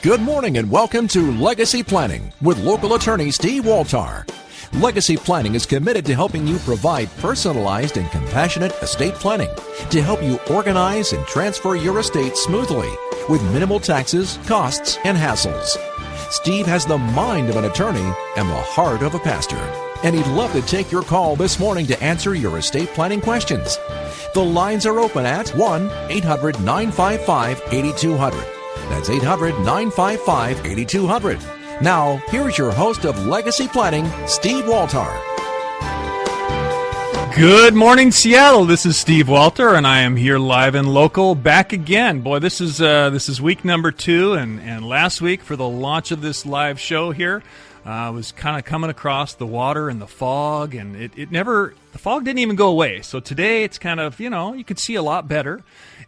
Good morning and welcome to Legacy Planning with local attorney Steve Waltar. Legacy Planning is committed to helping you provide personalized and compassionate estate planning to help you organize and transfer your estate smoothly with minimal taxes, costs, and hassles. Steve has the mind of an attorney and the heart of a pastor, and he'd love to take your call this morning to answer your estate planning questions. The lines are open at 1-800-955-8200. That's 800-955-8200. Now, here's your host of Legacy Planning, Steve Waltar. Good morning, Seattle. This is Steve Waltar, and I am here live and local, back again. Boy, this is week number 2, and last week for the launch of this live show here, I was kind of coming across the water and the fog, and the fog didn't even go away. So today it's kind of, you could see a lot better.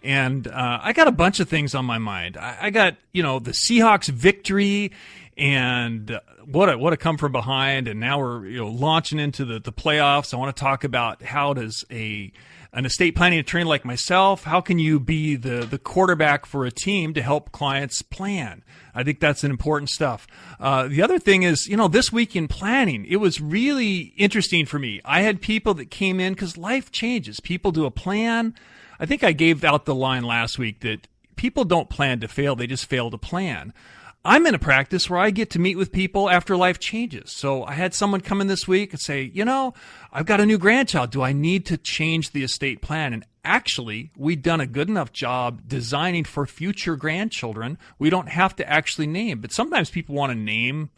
And I got a bunch of things on my mind. I got, the Seahawks victory and what a come from behind. And now we're launching into the playoffs. I want to talk about how does an estate planning attorney like myself, how can you be the quarterback for a team to help clients plan? I think that's an important stuff. The other thing is, this week in planning, it was really interesting for me. I had people that came in because life changes. People do a plan. I think I gave out the line last week that people don't plan to fail, they just fail to plan. I'm in a practice where I get to meet with people after life changes. So I had someone come in this week and say, I've got a new grandchild. Do I need to change the estate plan? And actually, we've done a good enough job designing for future grandchildren. We don't have to actually name, but sometimes people want to name.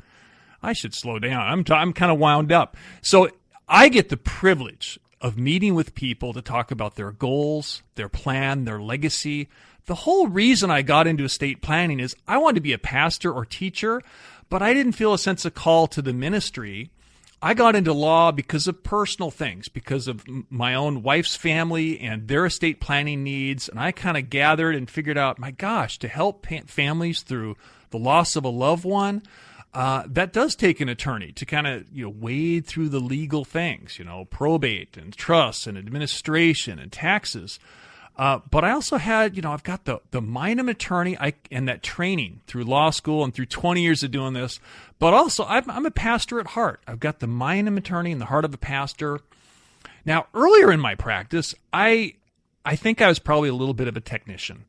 I should slow down. I'm kind of wound up. So I get the privilege of meeting with people to talk about their goals, their plan, their legacy. The whole reason I got into estate planning is I wanted to be a pastor or teacher, but I didn't feel a sense of call to the ministry. I got into law because of personal things, because of my own wife's family and their estate planning needs. And I kind of gathered and figured out, my gosh, to help families through the loss of a loved one, that does take an attorney to kind of wade through the legal things, probate and trust and administration and taxes. But I also had, I've got the mind of an attorney and that training through law school and through 20 years of doing this. But also, I'm a pastor at heart. I've got the mind of an attorney and the heart of a pastor. Now, earlier in my practice, I think I was probably a little bit of a technician.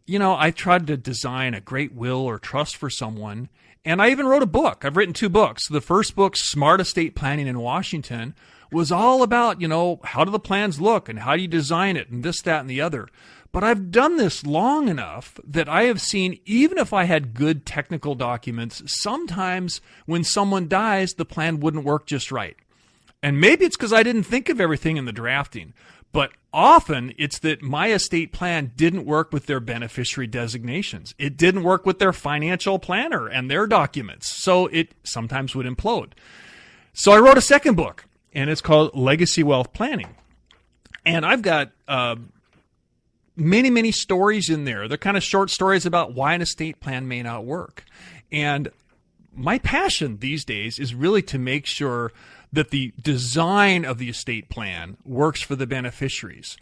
I tried to design a great will or trust for someone. And I even wrote a book. I've written 2 books. The first book, Smart Estate Planning in Washington, was all about, how do the plans look and how do you design it and this, that, and the other. But I've done this long enough that I have seen, even if I had good technical documents, sometimes when someone dies, the plan wouldn't work just right. And maybe it's because I didn't think of everything in the drafting. But often it's that my estate plan didn't work with their beneficiary designations. It didn't work with their financial planner and their documents. So it sometimes would implode. So I wrote a second book, and it's called Legacy Wealth Planning. And I've got many, many stories in there. They're kind of short stories about why an estate plan may not work. And my passion these days is really to make sure that the design of the estate plan works for the beneficiaries.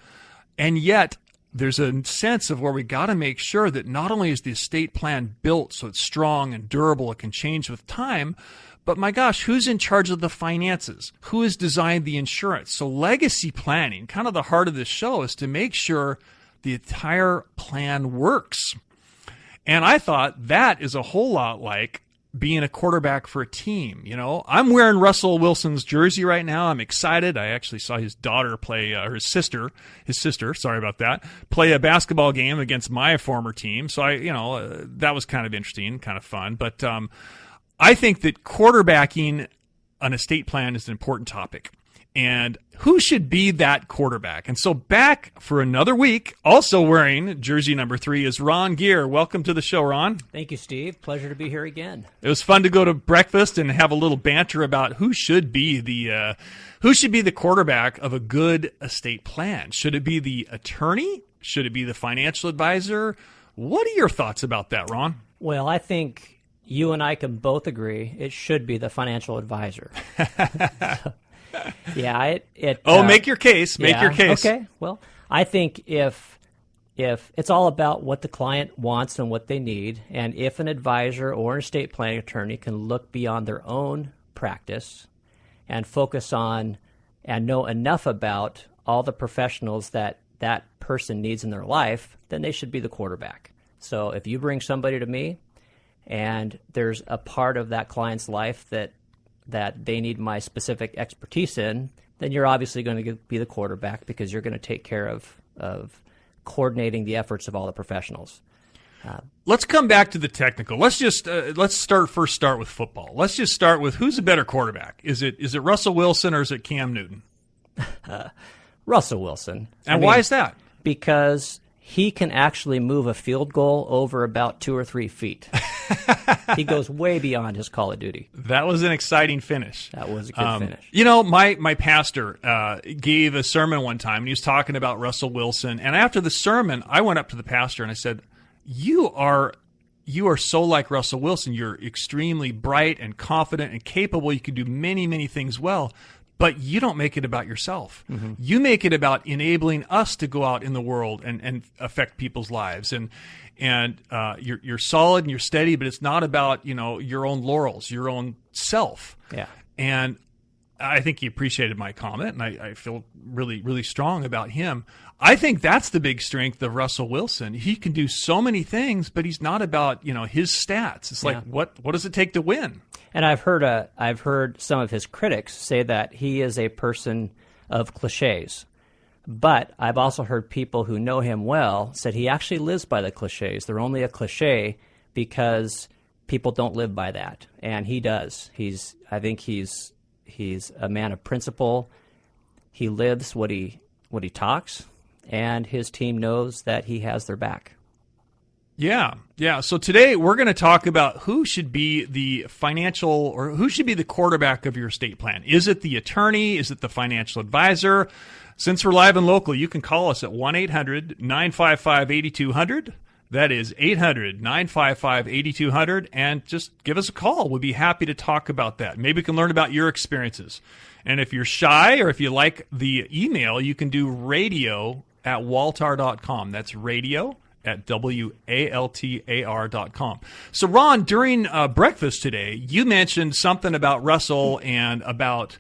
And yet, there's a sense of where we got to make sure that not only is the estate plan built so it's strong and durable, it can change with time, but my gosh, who's in charge of the finances? Who has designed the insurance? So legacy planning, kind of the heart of this show, is to make sure the entire plan works. And I thought that is a whole lot like being a quarterback for a team. I'm wearing Russell Wilson's jersey right now. I'm excited. I actually saw his daughter play, his sister, sorry about that, play a basketball game against my former team. So that was kind of interesting, kind of fun. But I think that quarterbacking an estate plan is an important topic. And who should be that quarterback? And so back for another week, also wearing jersey number 3, is Ron Geer. Welcome to the show, Ron. Thank you, Steve. Pleasure to be here again. It was fun to go to breakfast and have a little banter about who should be the quarterback of a good estate plan. Should it be the attorney? Should it be the financial advisor? What are your thoughts about that, Ron? Well, I think you and I can both agree it should be the financial advisor. Yeah. Make your case. Make your case. Okay. Well, I think if if it's all about what the client wants and what they need, and if an advisor or an estate planning attorney can look beyond their own practice and focus on and know enough about all the professionals that that person needs in their life, then they should be the quarterback. So if you bring somebody to me and there's a part of that client's life that they need my specific expertise in, then you're obviously going to be the quarterback because you're going to take care of coordinating the efforts of all the professionals. Let's come back to the technical. Let's just start with football. Let's just start with who's a better quarterback. Is it Russell Wilson or is it Cam Newton? Russell Wilson. And why is that? Because he can actually move a field goal over about 2 or 3 feet. He goes way beyond his Call of Duty. That was an exciting finish. That was a good finish. You know, my pastor gave a sermon one time, and he was talking about Russell Wilson. And after the sermon, I went up to the pastor and I said, You are so like Russell Wilson. You're extremely bright and confident and capable. You can do many, many things well. But you don't make it about yourself. Mm-hmm. You make it about enabling us to go out in the world and affect people's lives. And you're solid and you're steady, but it's not about, your own laurels, your own self. Yeah. And I think he appreciated my comment, and I feel really, really strong about him. I think that's the big strength of Russell Wilson. He can do so many things, but he's not about, his stats. It's like, what does it take to win? And I've heard some of his critics say that he is a person of cliches. But I've also heard people who know him well said he actually lives by the cliches. They're only a cliche because people don't live by that, and he does. I think he's a man of principle. He lives what he talks, and his team knows that he has their back. Yeah. So today we're going to talk about who should be the who should be the quarterback of your estate plan. Is it the attorney? Is it the financial advisor? Since we're live and local, you can call us at 1-800-955-8200. That is 800-955-8200, and just give us a call. We'll be happy to talk about that. Maybe we can learn about your experiences. And if you're shy or if you like the email, you can do radio@waltar.com. That's radio at WALTAR.com. So, Ron, during breakfast today, you mentioned something about Russell and about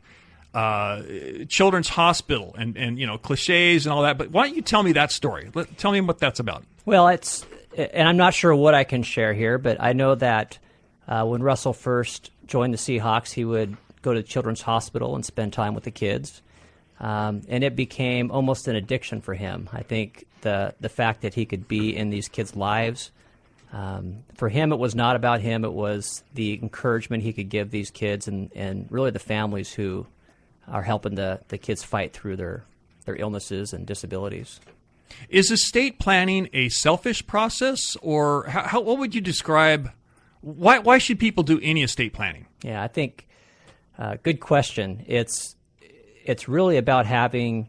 Children's Hospital and cliches and all that. But why don't you tell me that story? Tell me what that's about. Well, and I'm not sure what I can share here, but I know that when Russell first joined the Seahawks, he would go to Children's Hospital and spend time with the kids. And it became almost an addiction for him. I think the fact that he could be in these kids' lives, for him, it was not about him. It was the encouragement he could give these kids and really the families who are helping the kids fight through their illnesses and disabilities. Is estate planning a selfish process, or what would you describe? Why should people do any estate planning? Yeah, I think good question. It's really about having.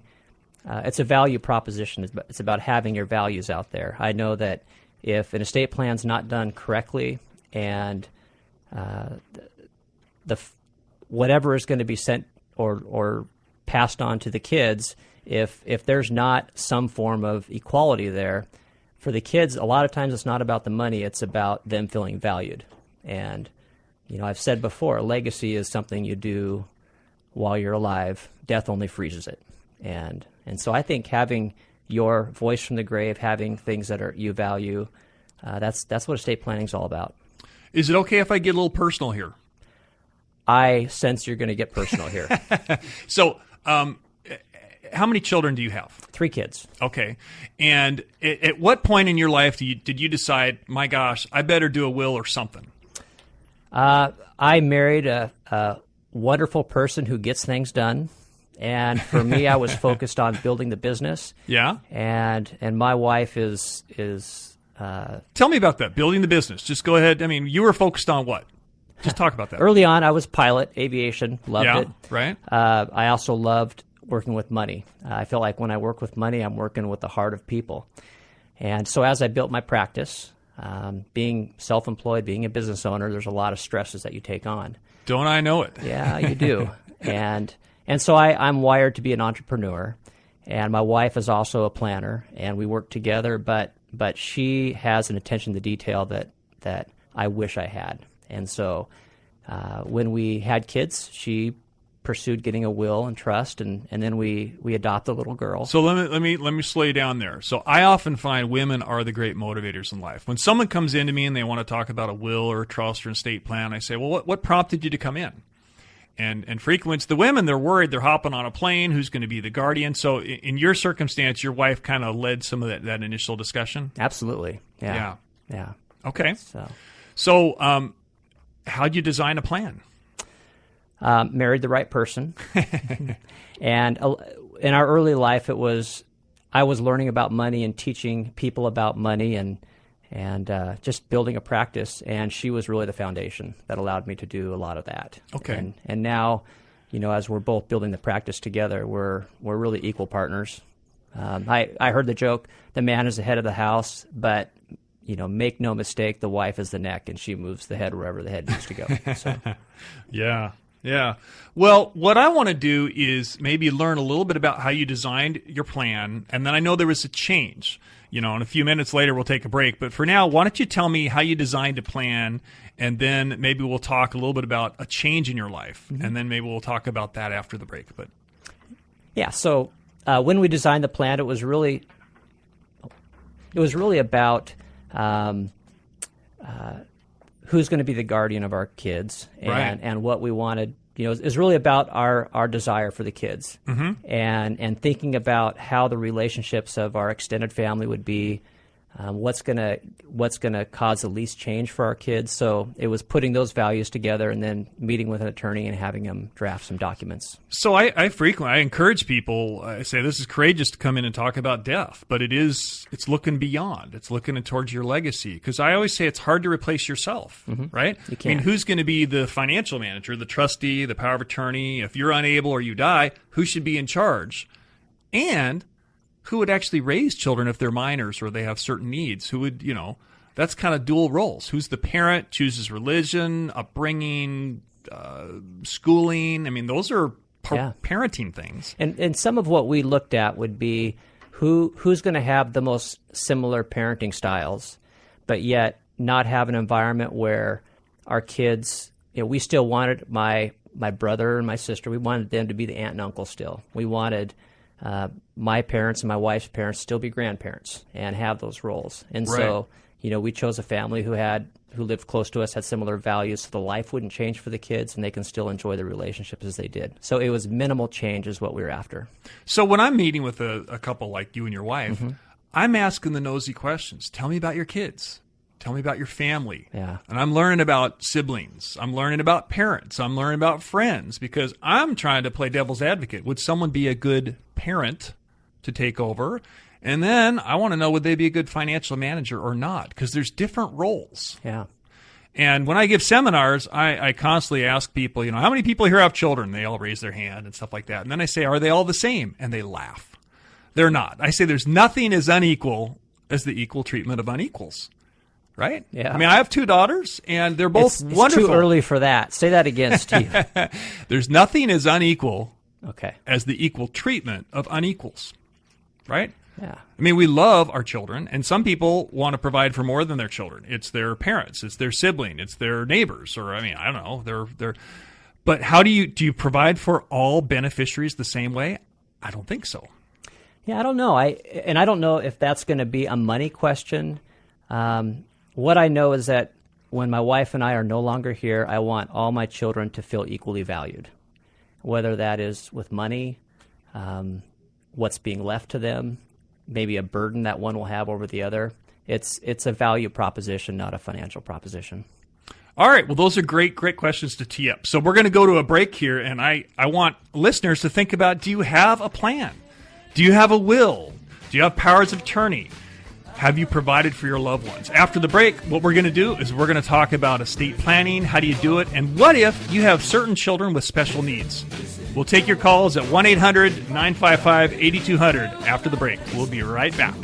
It's a value proposition. It's about having your values out there. I know that if an estate plan's not done correctly, and whatever is going to be sent or passed on to the kids, if there's not some form of equality there, for the kids, a lot of times it's not about the money, it's about them feeling valued. And, I've said before, legacy is something you do while you're alive. Death only freezes it. And so I think having your voice from the grave, having things that you value, that's what estate planning is all about. Is it okay if I get a little personal here? I sense you're going to get personal here. So, how many children do you have? 3 kids. Okay. And at what point in your life did you decide, my gosh, I better do a will or something? I married a wonderful person who gets things done. And for me, I was focused on building the business. Yeah. And my wife is tell me about that, building the business. Just go ahead. I mean, you were focused on what? Just talk about that. Early on, I was pilot, aviation, loved it. Right. I also loved working with money. I feel like when I work with money, I'm working with the heart of people. And so as I built my practice, being self-employed, being a business owner, there's a lot of stresses that you take on. Don't I know it? Yeah, you do. And so I'm wired to be an entrepreneur. and my wife is also a planner, and we work together. But she has an attention to detail that I wish I had. And so when we had kids, she pursued getting a will and trust, and then we adopt a little girl. So let me slow you down there. So I often find women are the great motivators in life. When someone comes into me and they want to talk about a will or a trust or an estate plan, I say, well, what prompted you to come in? And frequently it's the women. They're worried. They're hopping on a plane. Who's going to be the guardian? So in your circumstance, your wife kind of led some of that initial discussion? Absolutely. Yeah. Okay. So how'd you design a plan? Married the right person. And in our early life, I was learning about money and teaching people about money and just building a practice. And she was really the foundation that allowed me to do a lot of that. Okay. And now, as we're both building the practice together, we're really equal partners. I heard the joke, the man is the head of the house, but make no mistake, the wife is the neck, and she moves the head wherever the head needs to go. So. Yeah. Well, what I want to do is maybe learn a little bit about how you designed your plan, and then I know there was a change. And a few minutes later we'll take a break. But for now, why don't you tell me how you designed a plan, and then maybe we'll talk a little bit about a change in your life, and then maybe we'll talk about that after the break. But yeah, so when we designed the plan, it was really about who's going to be the guardian of our kids, and what we wanted. Is really about our desire for the kids, and thinking about how the relationships of our extended family would be, what's gonna cause the least change for our kids. So it was putting those values together, and then meeting with an attorney and having them draft some documents. So I frequently encourage people. I say this is courageous to come in and talk about death, but it's looking beyond. It's looking towards your legacy, because I always say it's hard to replace yourself, right? You can't. Who's going to be the financial manager, the trustee, the power of attorney? If you're unable or you die, who should be in charge? And who would actually raise children if they're minors or they have certain needs? Who would, that's kind of dual roles. Who's the parent, chooses religion, upbringing, schooling? I mean, those are parenting things. And some of what we looked at would be who's going to have the most similar parenting styles, but yet not have an environment where our kids, we still wanted my brother and my sister, we wanted them to be the aunt and uncle still. We wanted my parents and my wife's parents still be grandparents and have those roles. And so, we chose a family who lived close to us, had similar values, so the life wouldn't change for the kids, and they can still enjoy the relationships as they did. So it was minimal change is what we were after. So when I'm meeting with a couple like you and your wife, I'm asking the nosy questions. Tell me about your kids. Tell me about your family. Yeah. And I'm learning about siblings. I'm learning about parents. I'm learning about friends, because I'm trying to play devil's advocate. Would someone be a good parent to take over? And then I want to know, would they be a good financial manager or not? Because there's different roles. Yeah. And when I give seminars, I constantly ask people, how many people here have children? They all raise their hand and stuff like that. And then I say, are they all the same? And they laugh. They're not. I say there's nothing as unequal as the equal treatment of unequals. Right? Yeah. I mean, I have two daughters, and they're both wonderful. It's too early for that. Say that again, Steve. There's nothing as unequal Okay. as the equal treatment of unequals, right? Yeah. I mean, we love our children, and some people want to provide for more than their children. It's their parents, it's their sibling, it's their neighbors, or I don't know. They're. But how do you provide for all beneficiaries the same way? I don't think so. Yeah, I don't know. I don't know if that's going to be a money question. What I know is that when my wife and I are no longer here, I want all my children to feel equally valued, whether that is with money, what's being left to them, maybe a burden that one will have over the other. It's a value proposition, not a financial proposition. All right. Well, those are great questions to tee up. So we're going to go to a break here, and I want listeners to think about, do you have a plan? Do you have a will? Do you have powers of attorney? Have you provided for your loved ones? After the break, what we're going to do is we're going to talk about estate planning, how do you do it, and what if you have certain children with special needs? We'll take your calls at 1-800-955-8200 after the break. We'll be right back.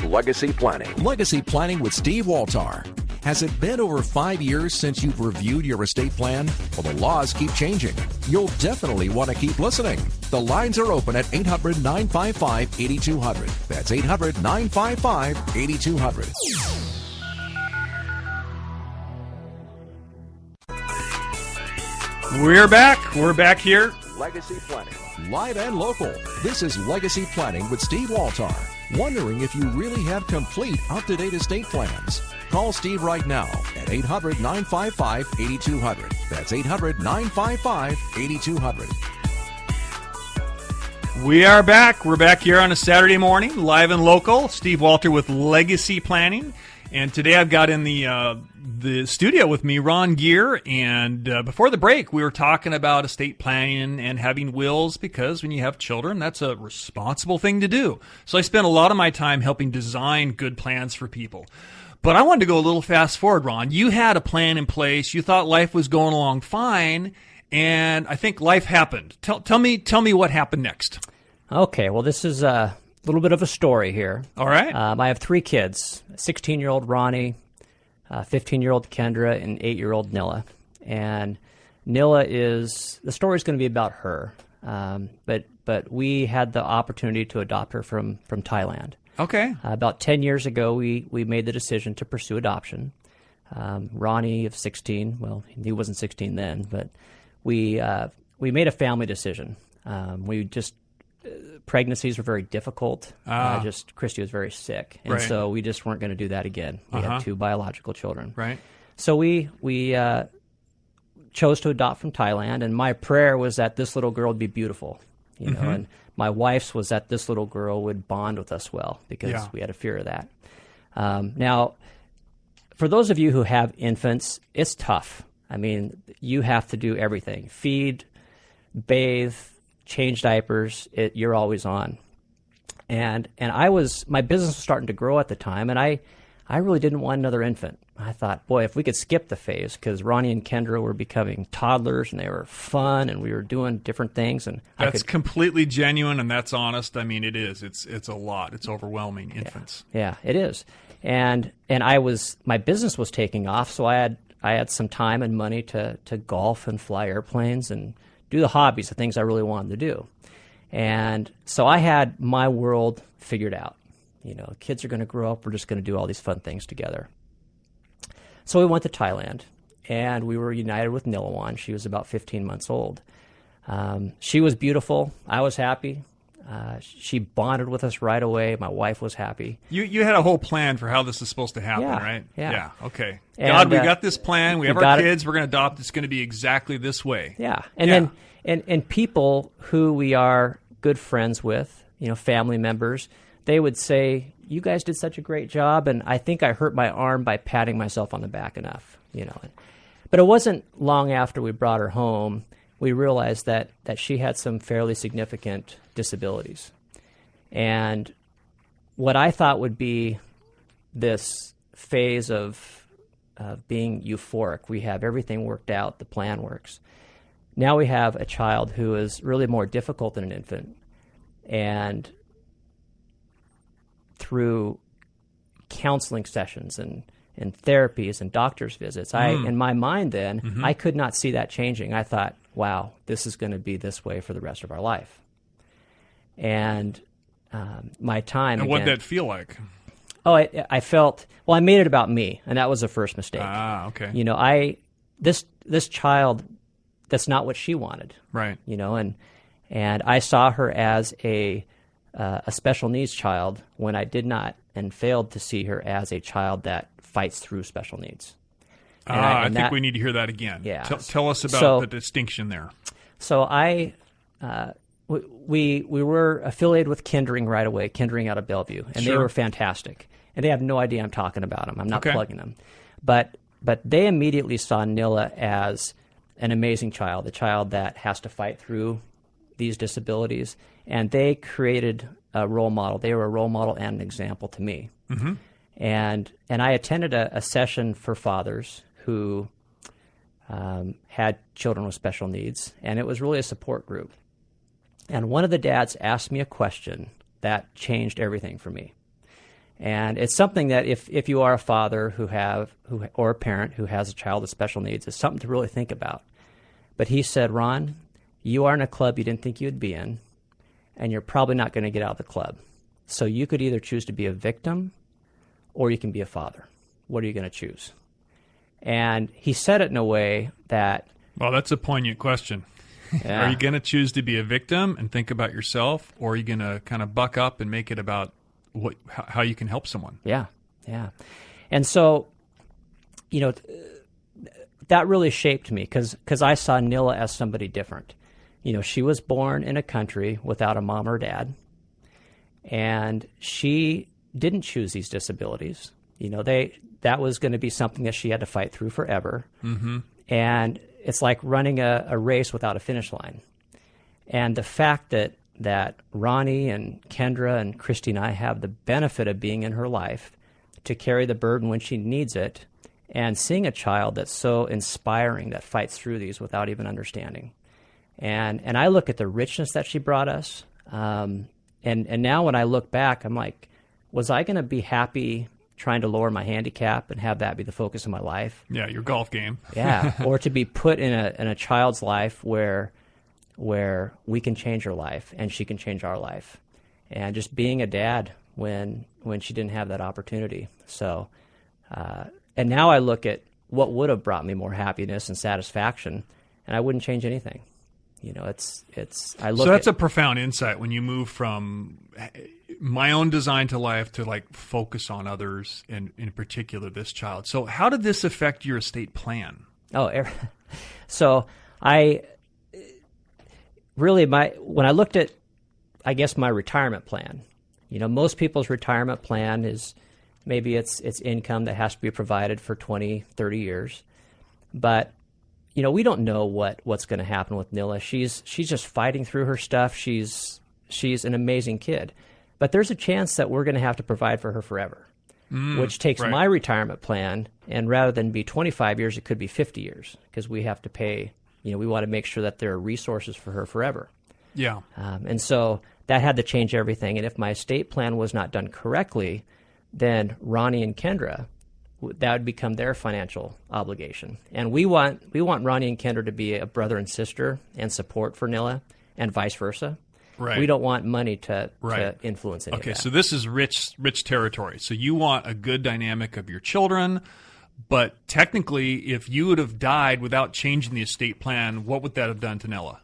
Legacy Planning. Legacy Planning with Steve Waltar. Has it been over 5 years since you've reviewed your estate plan? Well, the laws keep changing. You'll definitely want to keep listening. The lines are open at 800-955-8200. That's 800-955-8200. We're back. We're back here. Legacy Planning. Live and local. This is Legacy Planning with Steve Waltar. Wondering if you really have complete, up-to-date estate plans? Call Steve right now at 800-955-8200. That's 800-955-8200. We are back. We're back here on a Saturday morning, live and local. Steve Walter with Legacy Planning. And today I've got in the studio with me Ron Geer. And before the break, we were talking about estate planning and having wills, because when you have children, that's a responsible thing to do. So I spent a lot of my time helping design good plans for people. But I wanted to go a little fast forward, Ron. You had a plan in place. You thought life was going along fine, and I think life happened. Tell me what happened next. Okay, well, this is a little bit of a story here. All right. I have 3 kids, 16-year-old Ronnie, 15-year-old Kendra, and 8-year-old Nilla. And Nilla the story's going to be about her. But we had the opportunity to adopt her from Thailand. Okay. About 10 years ago, we made the decision to pursue adoption. Ronnie of 16, well, he wasn't 16 then, but we made a family decision. Pregnancies were very difficult. Christy was very sick, and so we just weren't going to do that again. We had 2 biological children. Right. So we chose to adopt from Thailand, and my prayer was that this little girl would be beautiful, you know, and my wife's was that this little girl would bond with us well, because we had a fear of that. Now, for those of you who have infants, it's tough. I mean, you have to do everything: feed, bathe, change diapers. You're always on. And my business was starting to grow at the time, and I really didn't want another infant. I thought, boy, if we could skip the phase, because Ronnie and Kendra were becoming toddlers, and they were fun, and we were doing different things. And that's completely genuine, and that's honest. I mean, it is. It's a lot. It's overwhelming. Infants. Yeah, it is. And my business was taking off, so I had some time and money to golf and fly airplanes and do the hobbies, the things I really wanted to do. And so I had my world figured out. You know, kids are going to grow up. We're just going to do all these fun things together. So we went to Thailand, and we were united with Nilawan. She was about 15 months old. She was beautiful. I was happy. She bonded with us right away. My wife was happy. You had a whole plan for how this is supposed to happen, right? Yeah. Okay. And, God, we got this plan. We have our kids. We're going to adopt. It's going to be exactly this way. Yeah. And then people who we are good friends with, you know, family members, they would say, "You guys did such a great job," and I think I hurt my arm by patting myself on the back enough, you know. But it wasn't long after we brought her home we realized that she had some fairly significant disabilities. And what I thought would be this phase of being euphoric, we have everything worked out, the plan works. Now we have a child who is really more difficult than an infant. And through counseling sessions and therapies and doctor's visits, in my mind then, I could not see that changing. I thought, wow, this is going to be this way for the rest of our life. And my time. And what did that feel like? Oh, I felt, well, I made it about me, and that was the first mistake. Ah, okay. You know, this child, that's not what she wanted. Right. You know, and I saw her as a special needs child when I did not and failed to see her as a child that fights through special needs. I think we need to hear that again. Yeah. Tell us about the distinction there. So we were affiliated with Kindring right away, Kindring out of Bellevue, and they were fantastic. And they have no idea I'm talking about them. I'm not plugging them. But they immediately saw Nilla as an amazing child, a child that has to fight through these disabilities. And they created a role model. They were a role model and an example to me. Mm-hmm. And I attended a session for fathers who had children with special needs, and it was really a support group. And one of the dads asked me a question that changed everything for me. And it's something that if you are a father or a parent who has a child with special needs, it's something to really think about. But he said, Ron, you are in a club you didn't think you'd be in, and you're probably not going to get out of the club. So you could either choose to be a victim or you can be a father. What are you going to choose? And he said it in a way that... Well, that's a poignant question. Yeah. Are you going to choose to be a victim and think about yourself, or are you going to kind of buck up and make it about how you can help someone? Yeah. And so, that really shaped me because I saw Nilla as somebody different. She was born in a country without a mom or dad, and she didn't choose these disabilities. That was going to be something that she had to fight through forever. Mm-hmm. And it's like running a race without a finish line. And the fact that Ronnie and Kendra and Christy and I have the benefit of being in her life to carry the burden when she needs it, and seeing a child that's so inspiring that fights through these without even understanding. And I look at the richness that she brought us, and now when I look back, I'm like, was I going to be happy trying to lower my handicap and have that be the focus of my life? Yeah, your golf game. Yeah, or to be put in a child's life where we can change her life and she can change our life, and just being a dad when she didn't have that opportunity. So, and now I look at what would have brought me more happiness and satisfaction, and I wouldn't change anything. I look. So that's a profound insight when you move from my own design to life to like focus on others, and in particular this child. So how did this affect your estate plan? So when I looked at, I guess, my retirement plan, most people's retirement plan is maybe it's income that has to be provided for 20, 30 years. But, we don't know what's going to happen with Nilla. She's just fighting through her stuff. She's an amazing kid. But there's a chance that we're going to have to provide for her forever, which takes right. my retirement plan, and rather than be 25 years, it could be 50 years because we have to pay, we want to make sure that there are resources for her forever. Yeah. And so that had to change everything. And if my estate plan was not done correctly, then Ronnie and Kendra, that would become their financial obligation. And we want Ronnie and Kendra to be a brother and sister and support for Nilla, and vice versa. Right. We don't want money to influence any of that. Okay, so this is rich territory. So you want a good dynamic of your children, but technically, if you would have died without changing the estate plan, what would that have done to Nilla?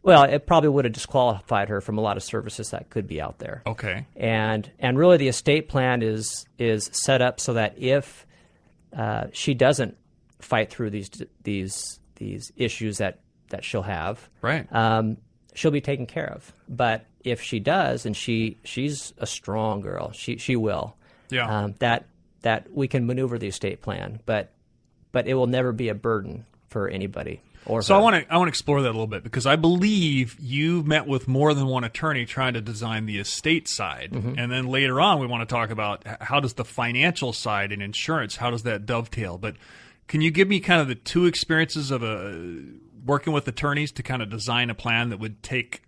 Well, it probably would have disqualified her from a lot of services that could be out there. Okay. And really, the estate plan is set up so that if she doesn't fight through these issues that she'll have, right, she'll be taken care of. But if she does, and she's a strong girl, she will. Yeah. That we can maneuver the estate plan, but it will never be a burden for anybody. So I want to explore that a little bit, because I believe you met with more than one attorney trying to design the estate side, mm-hmm. and then later on we want to talk about how does the financial side and insurance, how does that dovetail? But can you give me kind of the two experiences of working with attorneys to kind of design a plan that would take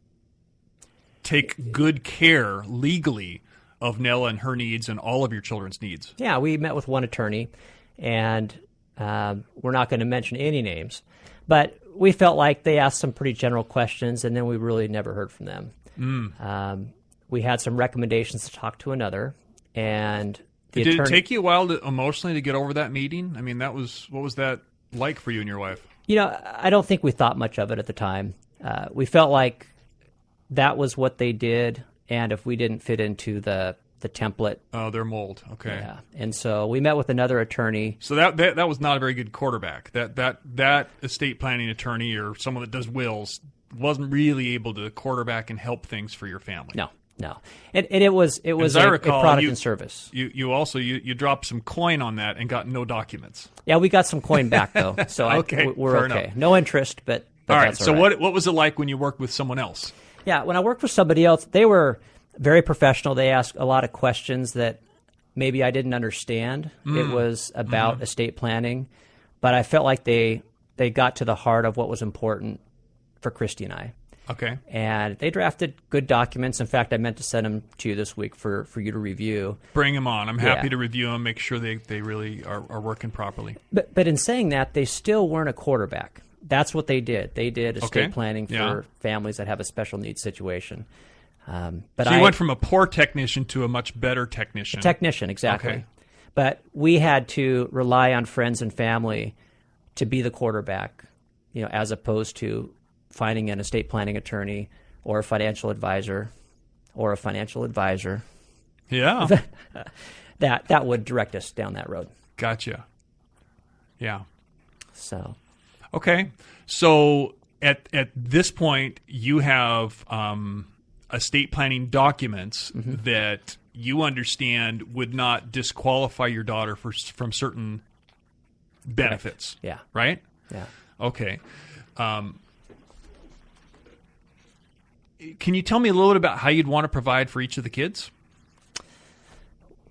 good care legally of Nella and her needs and all of your children's needs? Yeah, we met with one attorney, and we're not going to mention any names. But we felt like they asked some pretty general questions, and then we really never heard from them. We had some recommendations to talk to another, and did it take you a while emotionally to get over that meeting? I mean, what was that like for you and your wife? I don't think we thought much of it at the time. We felt like that was what they did, and if we didn't fit into the template. Oh, their mold. Okay. Yeah. And so we met with another attorney. So that was not a very good quarterback. That estate planning attorney or someone that does wills wasn't really able to quarterback and help things for your family. No. And it was a product and service. You also dropped some coin on that and got no documents. Yeah, we got some coin back though. So okay, we're okay. Enough. No interest, but all right. That's So what was it like when you worked with someone else? Yeah, when I worked with somebody else, they were very professional. They asked a lot of questions that maybe I didn't understand. It was about estate planning, but I felt like they got to the heart of what was important for Christy and I. Okay. And they drafted good documents. In fact, I meant to send them to you this week for you to review. Bring them on. I'm Yeah. happy to review them, make sure they really are working properly. But in saying that, they still weren't a quarterback. That's what they did. They did estate Okay. planning for Yeah. families that have a special needs situation. But So you went from a poor technician to a much better technician. technician, exactly. Okay. But we had to rely on friends and family to be the quarterback, as opposed to finding an estate planning attorney or a financial advisor Yeah. that would direct us down that road. Gotcha. Yeah. So Okay. So at this point, you have estate planning documents that you understand would not disqualify your daughter from certain benefits. Yeah. Right? yeah. Okay. Can you tell me a little bit about how you'd want to provide for each of the kids?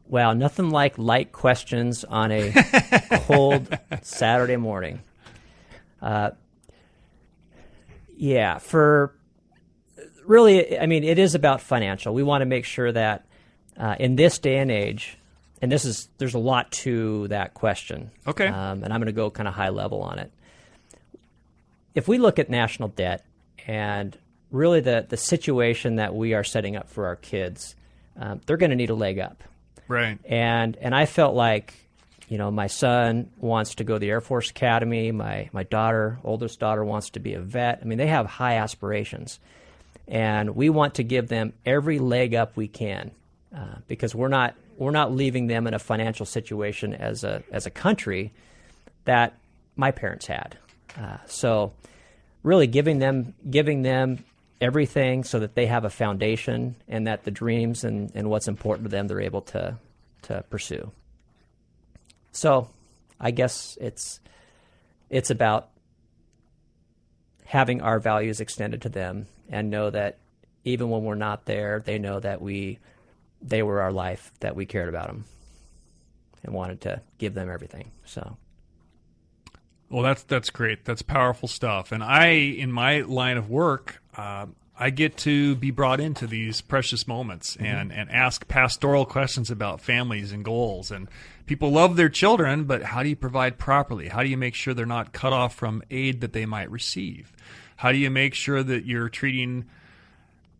Well, nothing like light questions on a cold Saturday morning. For really, I mean, it is about financial. We want to make sure that in this day and age, and there's a lot to that question. Okay. And I'm going to go kind of high level on it. If we look at national debt and really the situation that we are setting up for our kids, they're going to need a leg up. Right. And I felt like, my son wants to go to the Air Force Academy. My oldest daughter, wants to be a vet. I mean, they have high aspirations. And we want to give them every leg up we can because we're not leaving them in a financial situation as a country that my parents had. So really giving them everything so that they have a foundation and that the dreams and what's important to them they're able to pursue. So I guess it's about having our values extended to them and know that even when we're not there, they know that they were our life, that we cared about them and wanted to give them everything. So. Well, that's great. That's powerful stuff. And in my line of work, I get to be brought into these precious moments and ask pastoral questions about families and goals. And people love their children, but how do you provide properly? How do you make sure they're not cut off from aid that they might receive? How do you make sure that you're treating...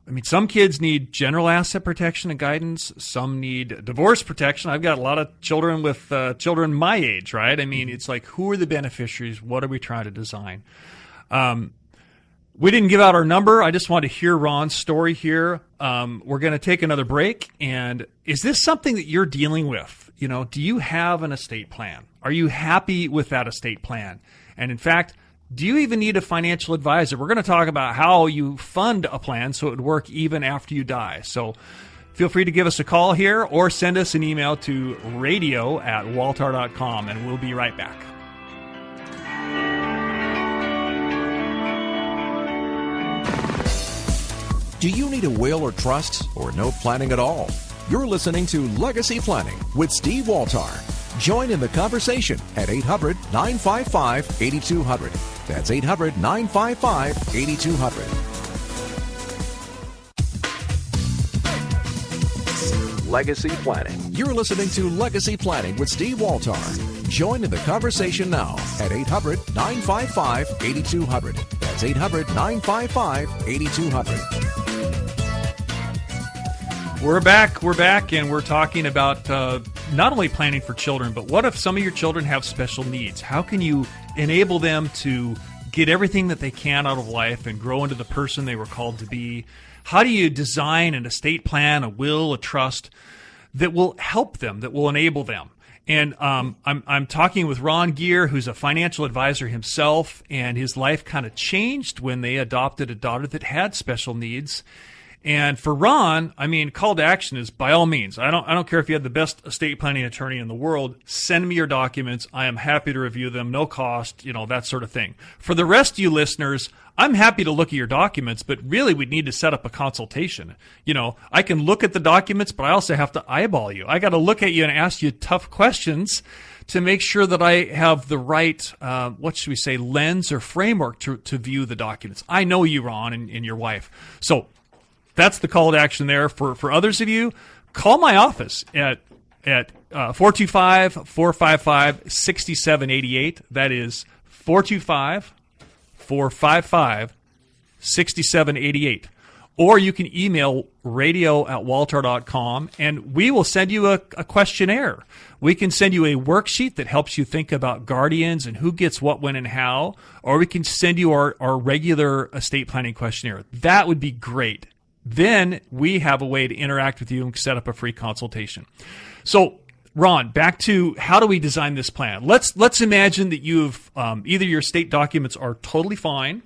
I mean, some kids need general asset protection and guidance. Some need divorce protection. I've got a lot of children with children my age, right? I mean, it's like, who are the beneficiaries? What are we trying to design? We didn't give out our number. I just want to hear Ron's story here. We're going to take another break. And is this something that you're dealing with? Do you have an estate plan? Are you happy with that estate plan? And in fact, do you even need a financial advisor? We're going to talk about how you fund a plan so it would work even after you die. So feel free to give us a call here or send us an email to radio@waltar.com, and we'll be right back. Do you need a will or trust or no planning at all? You're listening to Legacy Planning with Steve Waltar. Join in the conversation at 800-955-8200. That's 800-955-8200. Legacy Planning. You're listening to Legacy Planning with Steve Waltar. Join in the conversation now at 800-955-8200. That's 800-955-8200. We're back, and we're talking about not only planning for children, but what if some of your children have special needs? How can you enable them to get everything that they can out of life and grow into the person they were called to be? How do you design an estate plan, a will, a trust that will help them, that will enable them? And I'm talking with Ron Geer, who's a financial advisor himself, and his life kind of changed when they adopted a daughter that had special needs. And for Ron, I mean, call to action is by all means. I don't care if you have the best estate planning attorney in the world. Send me your documents. I am happy to review them, no cost, that sort of thing. For the rest of you listeners, I'm happy to look at your documents, but really we'd need to set up a consultation. I can look at the documents, but I also have to eyeball you. I got to look at you and ask you tough questions to make sure that I have the right, lens or framework to view the documents. I know you, Ron, and your wife. So that's the call to action there. For others of you, call my office at 425-455-6788. That is 425-455-6788. Or you can email radio@waltar.com, and we will send you a questionnaire. We can send you a worksheet that helps you think about guardians and who gets what, when, and how. Or we can send you our regular estate planning questionnaire. That would be great. Then we have a way to interact with you and set up a free consultation. So, Ron, back to how do we design this plan? Let's imagine that you've either your estate documents are totally fine,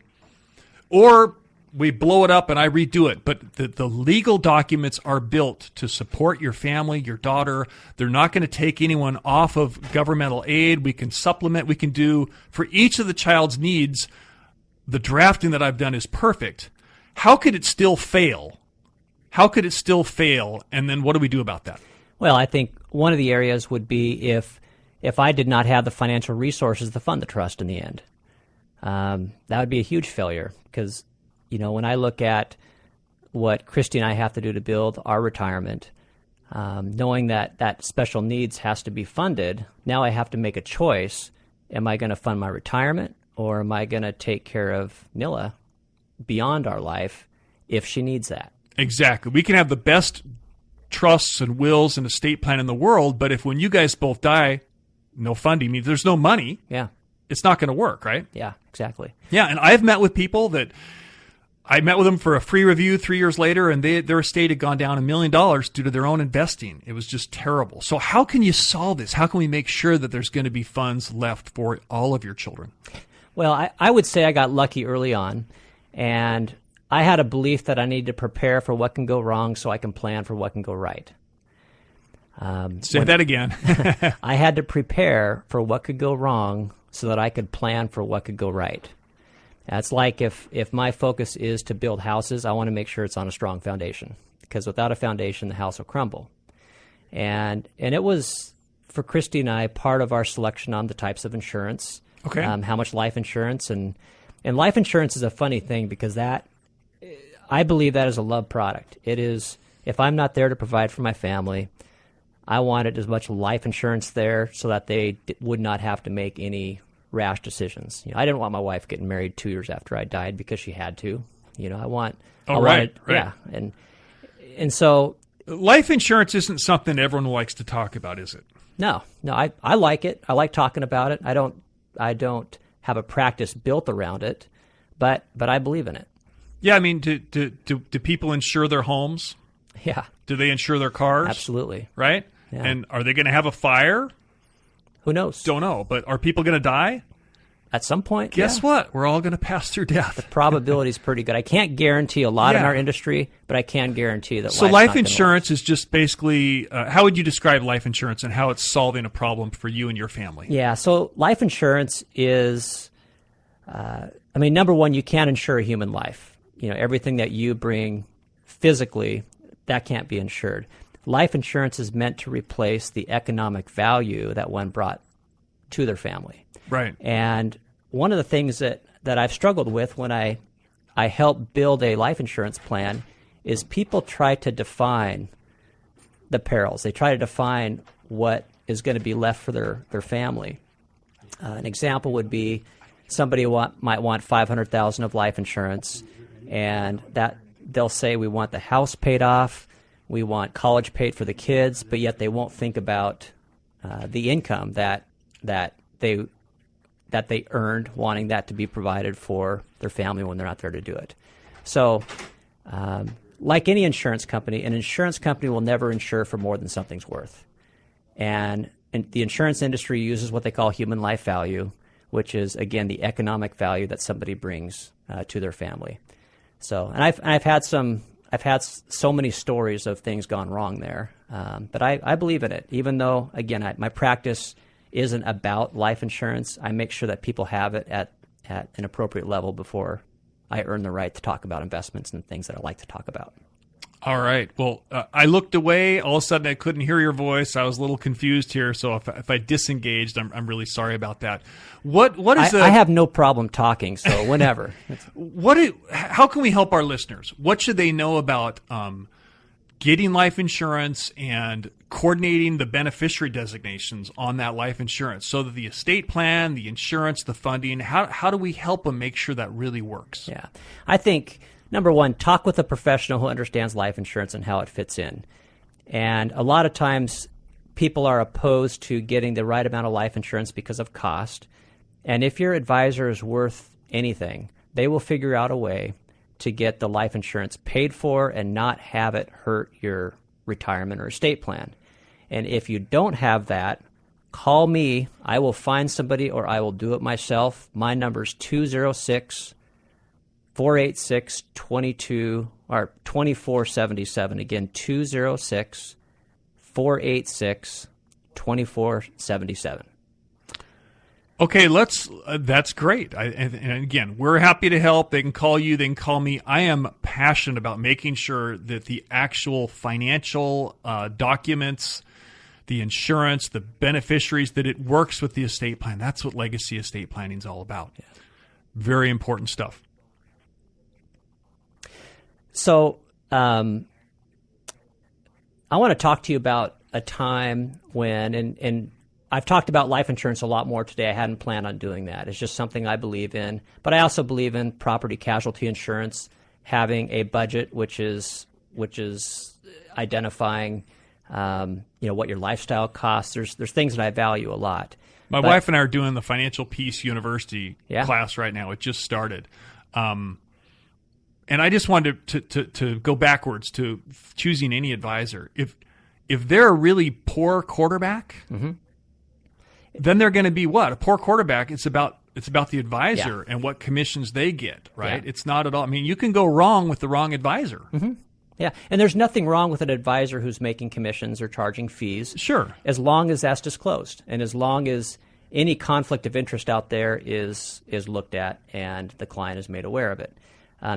or we blow it up and I redo it. But the legal documents are built to support your family, your daughter. They're not going to take anyone off of governmental aid. We can supplement. We can do for each of the child's needs. The drafting that I've done is perfect. How could it still fail? And then what do we do about that? Well, I think one of the areas would be if I did not have the financial resources to fund the trust in the end. That would be a huge failure because, when I look at what Christy and I have to do to build our retirement, knowing that special needs has to be funded, now I have to make a choice. Am I going to fund my retirement, or am I going to take care of Nilla beyond our life if she needs that? Exactly. We can have the best trusts and wills and estate plan in the world, but if when you guys both die, no funding means there's no money. Yeah. It's not going to work, right? Yeah, exactly. Yeah, and I've met with people that I met with them for a free review 3 years later, and their estate had gone down $1 million due to their own investing. It was just terrible. So how can you solve this? How can we make sure that there's going to be funds left for all of your children? Well, I would say I got lucky early on, and I had a belief that I needed to prepare for what can go wrong so I can plan for what can go right. Say that again. I had to prepare for what could go wrong so that I could plan for what could go right. That's like if my focus is to build houses, I want to make sure it's on a strong foundation, because without a foundation, the house will crumble. And it was, for Christy and I, part of our selection on the types of insurance. Okay. How much life insurance. And life insurance is a funny thing because I believe that is a love product. It is, if I'm not there to provide for my family, I wanted as much life insurance there so that they would not have to make any rash decisions. I didn't want my wife getting married 2 years after I died because she had to. Right. Yeah. And so life insurance isn't something everyone likes to talk about, is it? No, I like it. I like talking about it. I don't have a practice built around it, but I believe in it. Yeah, I mean, do people insure their homes? Yeah. Do they insure their cars? Absolutely. Right? Yeah. And are they going to have a fire? Who knows? Don't know. But are people going to die? At some point, Guess what? We're all going to pass through death. The probability is pretty good. I can't guarantee a lot in our industry, but I can guarantee that. So life insurance is just basically, how would you describe life insurance and how it's solving a problem for you and your family? Yeah, so life insurance is, number one, you can't insure a human life. Everything that you bring physically, that can't be insured. Life insurance is meant to replace the economic value that one brought to their family. Right. And one of the things that I've struggled with when I help build a life insurance plan is people try to define the perils. They try to define what is going to be left for their family. An example would be somebody might want $500,000 of life insurance, and that they'll say we want the house paid off, we want college paid for the kids, but yet they won't think about the income that they earned, wanting that to be provided for their family when they're not there to do it. So, like any insurance company, an insurance company will never insure for more than something's worth. And the insurance industry uses what they call human life value, which is, again, the economic value that somebody brings to their family. So, and I've had some I've had so many stories of things gone wrong there. But I believe in it, even though, again, my practice isn't about life insurance. I make sure that people have it at an appropriate level before I earn the right to talk about investments and things that I like to talk about. All right. Well, I looked away. All of a sudden, I couldn't hear your voice. I was a little confused here. So if I disengaged, I'm really sorry about that. What is I have no problem talking. So whenever. How can we help our listeners? What should they know about getting life insurance and coordinating the beneficiary designations on that life insurance, so that the estate plan, the insurance, the funding, how do we help them make sure that really works? Yeah. I think, number one, talk with a professional who understands life insurance and how it fits in. And a lot of times people are opposed to getting the right amount of life insurance because of cost. And if your advisor is worth anything, they will figure out a way to get the life insurance paid for and not have it hurt your retirement or estate plan. And if you don't have that, call me. I will find somebody, or I will do it myself. My number is 206-486-2477. Again, 206-486-2477. Okay, that's great. And again, we're happy to help. They can call you, they can call me. I am passionate about making sure that the actual financial documents, the insurance, the beneficiaries, that it works with the estate plan. That's what legacy estate planning is all about. Yeah. Very important stuff. So I want to talk to you about a time when, and I've talked about life insurance a lot more today. I hadn't planned on doing that. It's just something I believe in. But I also believe in property casualty insurance, having a budget which is identifying what your lifestyle costs. There's things that I value a lot. My wife and I are doing the Financial Peace University class right now. It just started. And I just wanted to go backwards to choosing any advisor. If they're a really poor quarterback, mm-hmm. then they're going to be what? A poor quarterback. It's about the advisor and what commissions they get, right? Yeah. It's not at all. I mean, you can go wrong with the wrong advisor. Mm-hmm. Yeah, and there's nothing wrong with an advisor who's making commissions or charging fees. Sure. As long as that's disclosed, and as long as any conflict of interest out there is looked at and the client is made aware of it.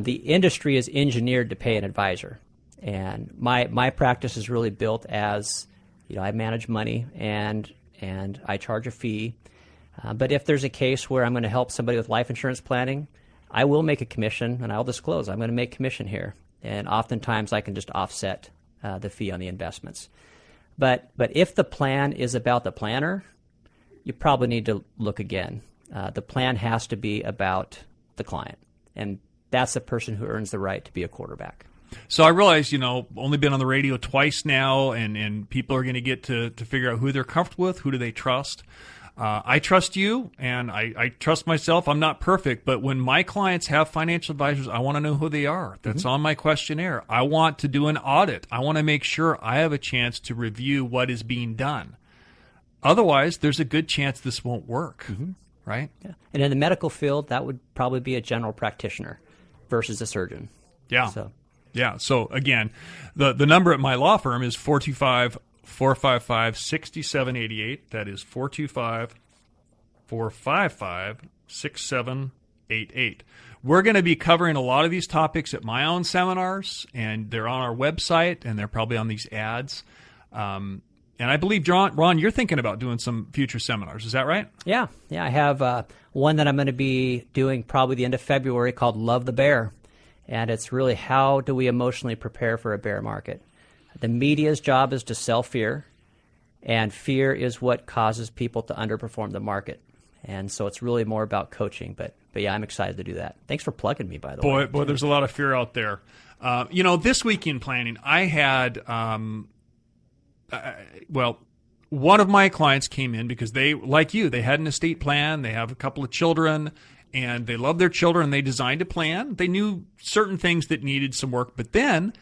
The industry is engineered to pay an advisor, and my practice is really built as, I manage money and I charge a fee. But if there's a case where I'm going to help somebody with life insurance planning, I will make a commission, and I'll disclose I'm going to make commission here. And oftentimes I can just offset the fee on the investments. But if the plan is about the planner, you probably need to look again. The plan has to be about the client, and that's the person who earns the right to be a quarterback. So I realize, only been on the radio twice now, and people are going to get to figure out who they're comfortable with, who do they trust. I trust you, and I trust myself. I'm not perfect, but when my clients have financial advisors, I want to know who they are. That's mm-hmm. on my questionnaire. I want to do an audit. I want to make sure I have a chance to review what is being done. Otherwise, there's a good chance this won't work, mm-hmm. right? Yeah. And in the medical field, that would probably be a general practitioner versus a surgeon. Yeah. Yeah. So again, the number at my law firm is 425-455-6788. That is 425-455-6788. We're going to be covering a lot of these topics at my own seminars, and they're on our website, and they're probably on these ads. And I believe, Ron, you're thinking about doing some future seminars. Is that right? Yeah. I have one that I'm going to be doing probably the end of February called Love the Bear. And it's really, how do we emotionally prepare for a bear market? The media's job is to sell fear, and fear is what causes people to underperform the market. And so it's really more about coaching. But yeah, I'm excited to do that. Thanks for plugging me, by the way. Boy, there's a lot of fear out there. This week in planning, I had, one of my clients came in because they, like you, they had an estate plan. They have a couple of children, and they love their children. They designed a plan. They knew certain things that needed some work, but then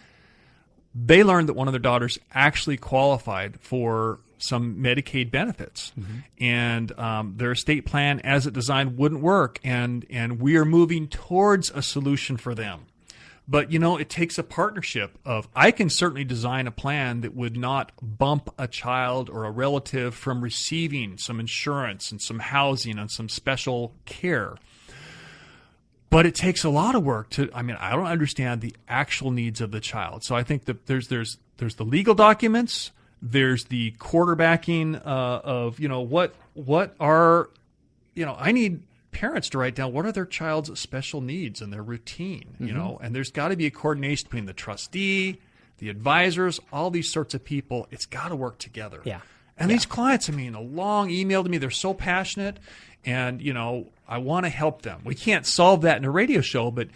they learned that one of their daughters actually qualified for some Medicaid benefits, mm-hmm. and their estate plan as it designed wouldn't work, and we are moving towards a solution for them. But, it takes a partnership of, I can certainly design a plan that would not bump a child or a relative from receiving some insurance and some housing and some special care. But it takes a lot of work I don't understand the actual needs of the child. So I think that there's the legal documents, there's the quarterbacking of, what are, I need parents to write down what are their child's special needs and their routine, and there's got to be a coordination between the trustee, the advisors, all these sorts of people. It's got to work together. Yeah. And these clients, a long email to me, they're so passionate, and, I want to help them. We can't solve that in a radio show, but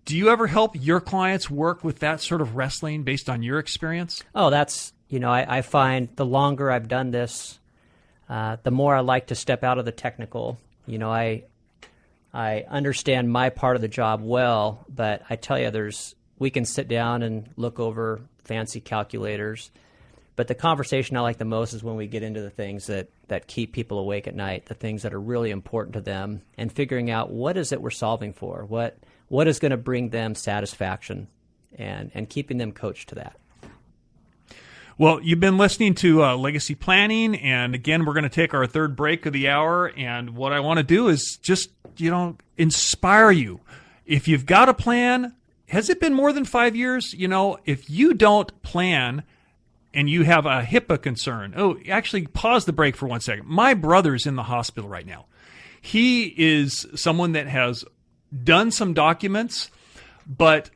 do you ever help your clients work with that sort of wrestling based on your experience? Oh, that's, I find the longer I've done this, the more I like to step out of the technical. I understand my part of the job well, but I tell you, we can sit down and look over fancy calculators. But the conversation I like the most is when we get into the things that keep people awake at night, the things that are really important to them, and figuring out what is it we're solving for, what is going to bring them satisfaction, and keeping them coached to that. Well, you've been listening to Legacy Planning, and again, we're going to take our third break of the hour, and what I want to do is just, inspire you. If you've got a plan, has it been more than 5 years? If you don't plan and you have a HIPAA concern, actually pause the break for 1 second. My brother's in the hospital right now. He is someone that has done some documents, but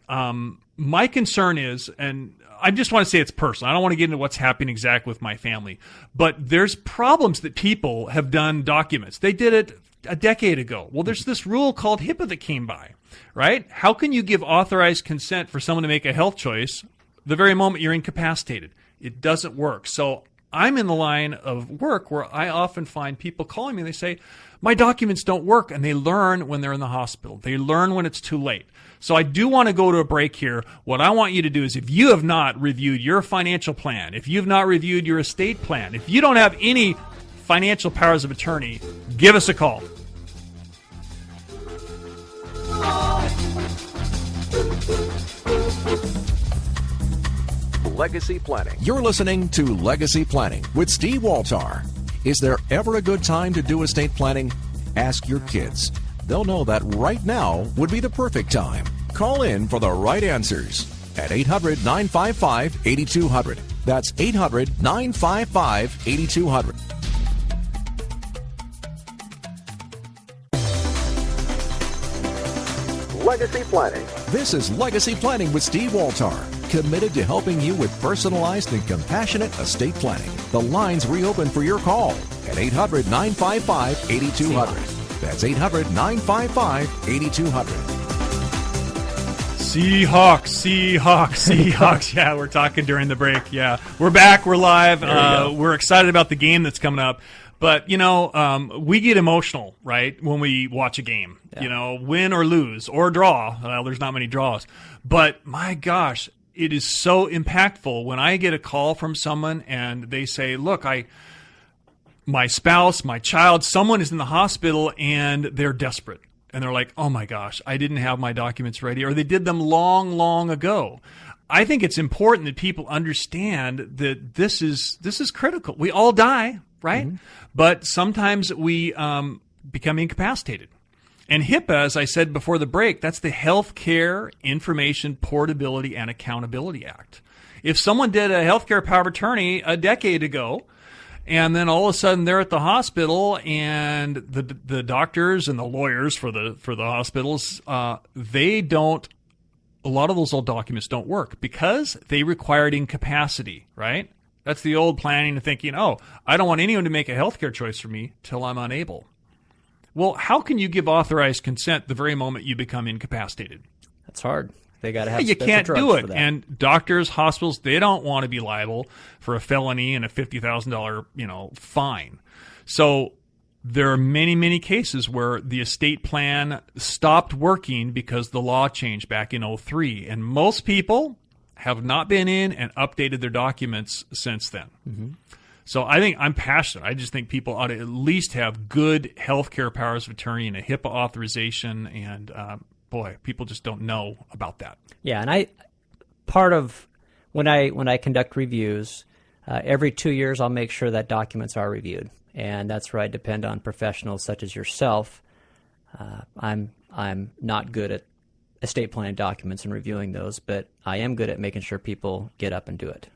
my concern is, and I just want to say it's personal. I don't want to get into what's happening exactly with my family. But there's problems that people have done documents. They did it a decade ago. Well, there's this rule called HIPAA that came by, right? How can you give authorized consent for someone to make a health choice the very moment you're incapacitated? It doesn't work. So I'm in the line of work where I often find people calling me and they say, my documents don't work, and they learn when they're in the hospital. They learn when it's too late. So I do want to go to a break here. What I want you to do is, if you have not reviewed your financial plan, if you've not reviewed your estate plan, if you don't have any financial powers of attorney, give us a call. Legacy Planning. You're listening to Legacy Planning with Steve Waltar. Is there ever a good time to do estate planning? Ask your kids. They'll know that right now would be the perfect time. Call in for the right answers at 800-955-8200. That's 800-955-8200. Legacy Planning. This is Legacy Planning with Steve Waltar, committed to helping you with personalized and compassionate estate planning. The lines reopen for your call at 800-955-8200. That's 800-955-8200. Seahawks. Yeah, we're talking during the break. Yeah, we're back. We're live. We're excited about the game that's coming up. But, we get emotional, right, when we watch a game. Yeah. Win or lose or draw. Well, there's not many draws. But, my gosh, it is so impactful when I get a call from someone and they say, look, my spouse, my child, someone is in the hospital and they're desperate. And they're like, oh, my gosh, I didn't have my documents ready, or they did them long, long ago. I think it's important that people understand that this is critical. We all die, right? Mm-hmm. But sometimes we become incapacitated. And HIPAA, as I said before the break, that's the Healthcare Information Portability and Accountability Act. If someone did a healthcare power of attorney a decade ago, and then all of a sudden they're at the hospital, and the doctors and the lawyers for the hospitals, they don't. A lot of those old documents don't work because they required incapacity, right? That's the old planning and thinking, oh, I don't want anyone to make a healthcare choice for me till I'm unable. Well, how can you give authorized consent the very moment you become incapacitated? That's hard. They got to have you can't do it. For that. And doctors, hospitals, they don't want to be liable for a felony and a $50,000, fine. So there are many, many cases where the estate plan stopped working because the law changed back in 2003. And most people have not been in and updated their documents since then. Mm-hmm. So I think I'm passionate. I just think people ought to at least have good healthcare powers of attorney and a HIPAA authorization and boy, people just don't know about that. Yeah, and part of when I conduct reviews, every 2 years I'll make sure that documents are reviewed, and that's where I depend on professionals such as yourself. I'm not good at estate planning documents and reviewing those, but I am good at making sure people get up and do it.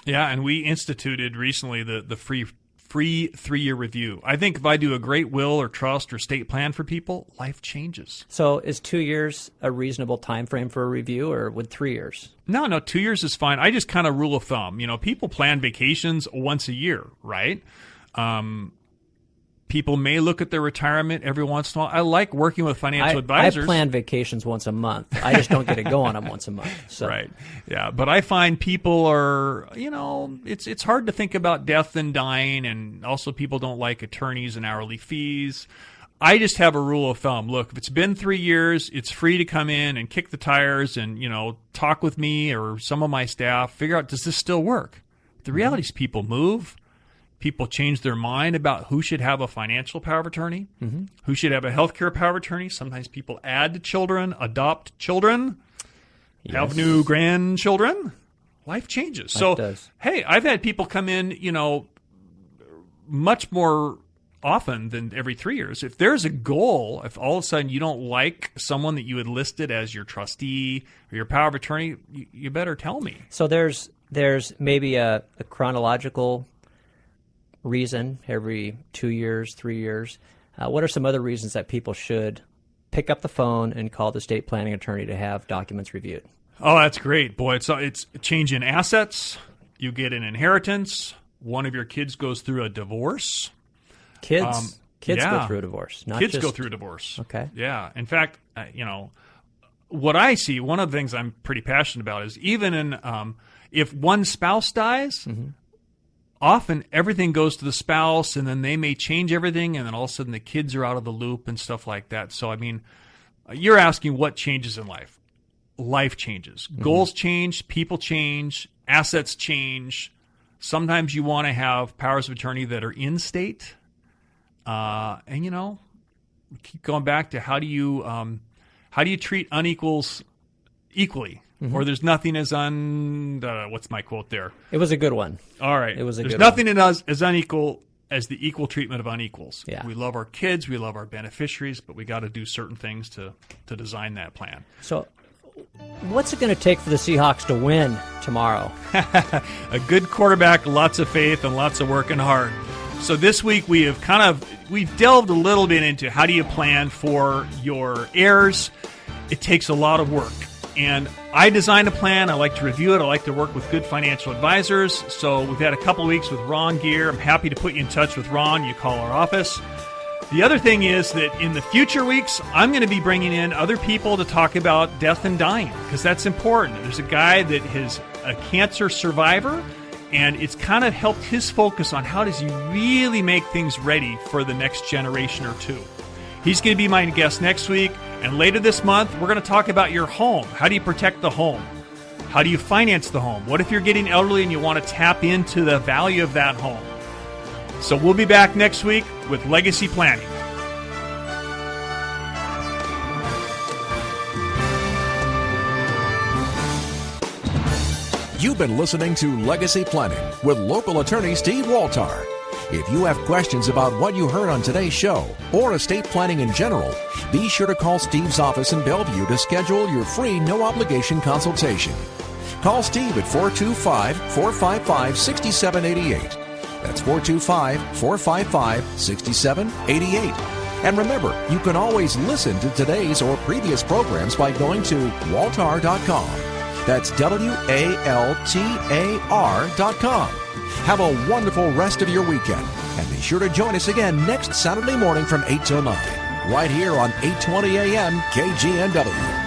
Yeah, and we instituted recently the free 3-year review. I think if I do a great will or trust or estate plan for people, life changes. So is 2 years a reasonable time frame for a review, or would 3 years? No, 2 years is fine. I just kind of rule of thumb. People plan vacations once a year, right? People may look at their retirement every once in a while. I like working with financial advisors. I plan vacations once a month. I just don't get to go on them once a month. So. Right. Yeah. But I find people are, it's hard to think about death and dying, and also people don't like attorneys and hourly fees. I just have a rule of thumb. Look, if it's been 3 years, it's free to come in and kick the tires and, talk with me or some of my staff, figure out, does this still work? The reality is people move. People change their mind about who should have a financial power of attorney, who should have a healthcare power of attorney. Sometimes people add to children, adopt children, have new grandchildren. Life changes. Life does. Hey, I've had people come in, much more often than every 3 years. If there's a goal, if all of a sudden you don't like someone that you had listed as your trustee or your power of attorney, you better tell me. So there's maybe a chronological reason every 2 years, 3 years. What are some other reasons that people should pick up the phone and call the estate planning attorney to have documents reviewed? Oh, that's great. Boy, it's a change in assets. You get an inheritance. One of your kids goes through a divorce. Kids go through a divorce. Kids go through a divorce. Okay. Yeah. In fact, what I see, one of the things I'm pretty passionate about is even in if one spouse dies, often everything goes to the spouse, and then they may change everything, and then all of a sudden the kids are out of the loop and stuff like that. So, you're asking what changes in life. Life changes. Goals change, people change, assets change. Sometimes you want to have powers of attorney that are in state. And, keep going back to how do you treat unequals equally? Or there's nothing as what's my quote there? It was a good one. All right. It was a There's good nothing one. in us as unequal as the equal treatment of unequals. Yeah. We love our kids, we love our beneficiaries, but we got to do certain things to design that plan. So what's it going to take for the Seahawks to win tomorrow? A good quarterback, lots of faith, and lots of working hard. So this week we've delved a little bit into how do you plan for your heirs. It takes a lot of work. And I design a plan. I like to review it. I like to work with good financial advisors. So we've had a couple of weeks with Ron Geer. I'm happy to put you in touch with Ron. You call our office. The other thing is that in the future weeks, I'm going to be bringing in other people to talk about death and dying, because that's important. There's a guy that is a cancer survivor, and it's kind of helped his focus on how does he really make things ready for the next generation or two. He's going to be my guest next week. And later this month, we're going to talk about your home. How do you protect the home? How do you finance the home? What if you're getting elderly and you want to tap into the value of that home? So we'll be back next week with Legacy Planning. You've been listening to Legacy Planning with local attorney Steve Waltar. If you have questions about what you heard on today's show or estate planning in general, be sure to call Steve's office in Bellevue to schedule your free no-obligation consultation. Call Steve at 425-455-6788. That's 425-455-6788. And remember, you can always listen to today's or previous programs by going to waltar.com. That's WALTAR.com. Have a wonderful rest of your weekend, and be sure to join us again next Saturday morning from 8 till 9, right here on 820 AM KGNW.